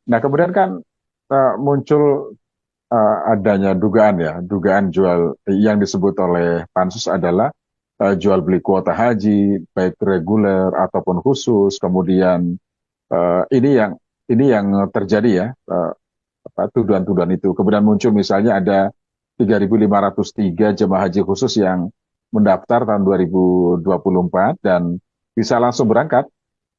Nah, kemudian kan muncul adanya dugaan ya, dugaan jual yang disebut oleh Pansus adalah jual beli kuota haji, baik reguler ataupun khusus. Kemudian eh, ini yang ini yang terjadi ya, tuduhan-tuduhan itu. Kemudian muncul misalnya ada 3.503 jemaah haji khusus yang mendaftar tahun 2024 dan bisa langsung berangkat.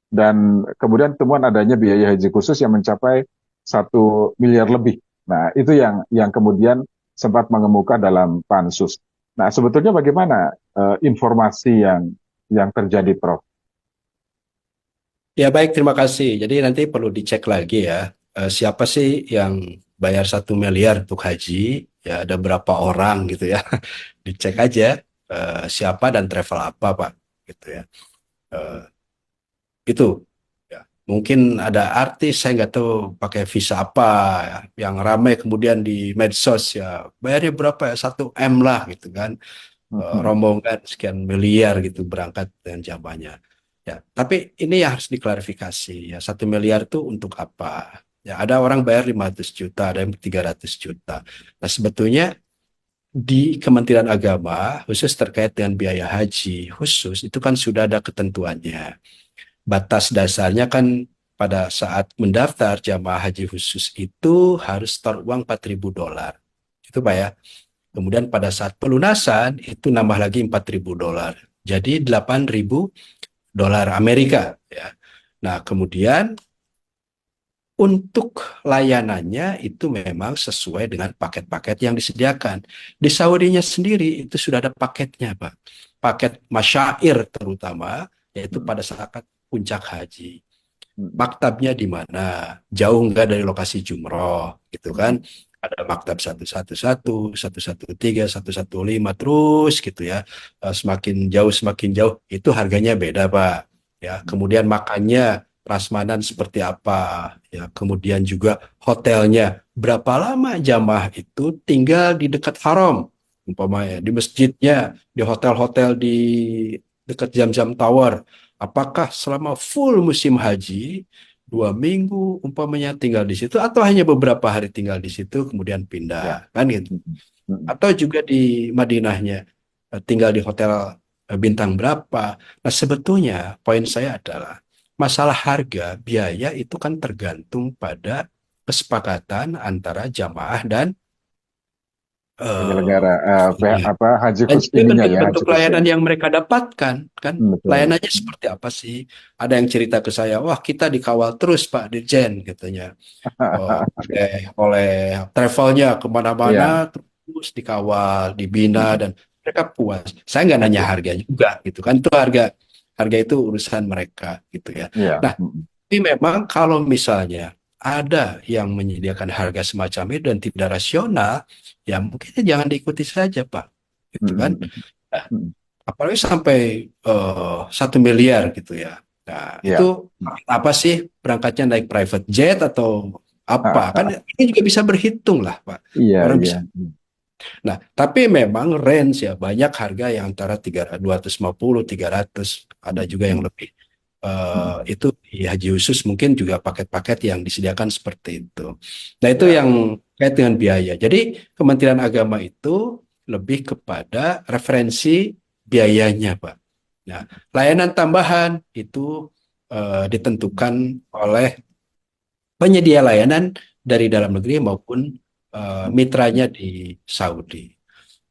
Dan kemudian temuan adanya biaya haji khusus yang mencapai 1 miliar lebih. Nah, itu yang kemudian sempat mengemuka dalam pansus. Nah, sebetulnya bagaimana informasi yang terjadi, Prof? Ya baik, terima kasih. Jadi nanti perlu dicek lagi ya, siapa sih yang bayar 1 miliar untuk haji, ya ada berapa orang gitu ya. Dicek aja siapa dan travel apa Pak, gitu ya. Eh, itu ya. Mungkin ada artis, saya nggak tahu pakai visa apa ya, yang ramai kemudian di medsos ya, bayarnya berapa ya, 1 M lah gitu kan. Rombongan sekian miliar gitu berangkat dengan jamaahnya. Ya, tapi ini yang harus diklarifikasi ya, 1 miliar itu untuk apa? Ya, ada orang bayar 500 juta, ada yang 300 juta. Nah, sebetulnya di Kementerian Agama khusus terkait dengan biaya haji khusus itu kan sudah ada ketentuannya. Batas dasarnya kan pada saat mendaftar jamaah haji khusus itu harus store uang 4.000 dolar. Itu Pak ya. Kemudian pada saat pelunasan itu nambah lagi 4.000 dolar. Jadi 8.000 dolar Amerika ya. Nah, kemudian untuk layanannya itu memang sesuai dengan paket-paket yang disediakan. Di Saudinya sendiri itu sudah ada paketnya, Pak. Paket masyair terutama, yaitu pada saat puncak haji. Maktabnya di mana? Jauh nggak dari lokasi jumroh, gitu kan? Ada maktab 111, 113, 115, terus gitu ya. Semakin jauh, itu harganya beda, Pak. Ya, kemudian makannya prasmanan seperti apa? Ya, kemudian juga hotelnya. Berapa lama jamaah itu tinggal di dekat haram? Umpamanya di masjidnya, di hotel-hotel di dekat Zam-Zam Tower. Apakah selama full musim haji 2 minggu umpamanya tinggal di situ atau hanya beberapa hari tinggal di situ kemudian Ya. pindah kan gitu? Atau juga di Madinahnya tinggal di hotel bintang berapa? Nah sebetulnya poin saya adalah masalah harga biaya itu kan tergantung pada kesepakatan antara jamaah dan eh, Penyelenggara apa haji dan khusus juga ininya ya, haji bentuk-bentuk khususnya. layanan yang mereka dapatkan kan, Betul. layanannya seperti apa sih? Ada yang cerita ke saya, wah kita dikawal terus Pak Dirjen katanya. Oleh travelnya kemana-mana Iya, terus dikawal, dibina dan mereka puas. Saya nggak nanya iya, harga juga gitu kan, itu harga harga itu urusan mereka gitu ya. iya. Nah, tapi memang kalau misalnya ada yang menyediakan harga semacam itu dan tidak rasional, ya mungkin jangan diikuti saja Pak, gitu kan. Nah, apalagi sampai 1 miliar gitu ya. Nah, itu Iya. apa sih, berangkatnya naik private jet atau apa? Kan ini juga bisa berhitung lah, Pak. Iya, Orang iya. bisa. Nah, tapi memang range ya banyak harga yang antara 250, 300, ada juga yang lebih. Itu di haji khusus mungkin juga paket-paket yang disediakan seperti itu. Nah, itu Ya. yang kait dengan biaya. Jadi Kementerian Agama itu lebih kepada referensi biayanya, Pak. Nah, layanan tambahan itu ditentukan oleh penyedia layanan dari dalam negeri maupun mitranya di Saudi.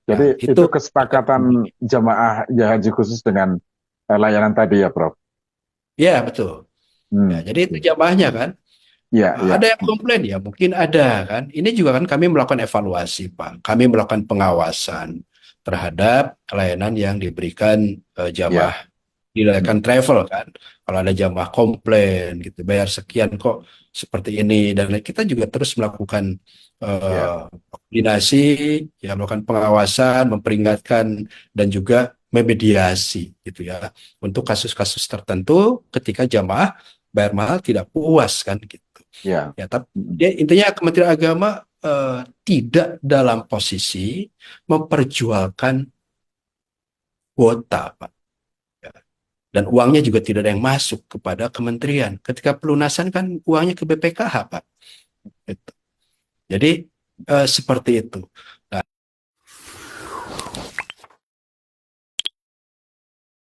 Jadi Ya, itu itu kesepakatan jamaah ya haji khusus dengan layanan tadi ya, Prof. ya betul. Ya, jadi itu Oke. jamaahnya kan. Iya, iya. Ada yang komplain ya, mungkin ada kan. Ini juga kan kami melakukan evaluasi, Pak. Kami melakukan pengawasan terhadap layanan yang diberikan Iya. jamaah dilakukan travel kan. Kalau ada jamaah komplain gitu, bayar sekian kok seperti ini dan kita juga terus melakukan Iya. koordinasi, ya melakukan pengawasan, memperingatkan dan juga memediasi gitu ya untuk kasus-kasus tertentu ketika jamaah bayar mahal tidak puas kan gitu. Iya. Ya, tapi dia intinya Kementerian Agama tidak dalam posisi memperjualkan kuota, Pak. dan uangnya juga tidak ada yang masuk kepada kementerian. Ketika pelunasan kan uangnya ke BPKH, Pak. Gitu. Jadi seperti itu. Nah,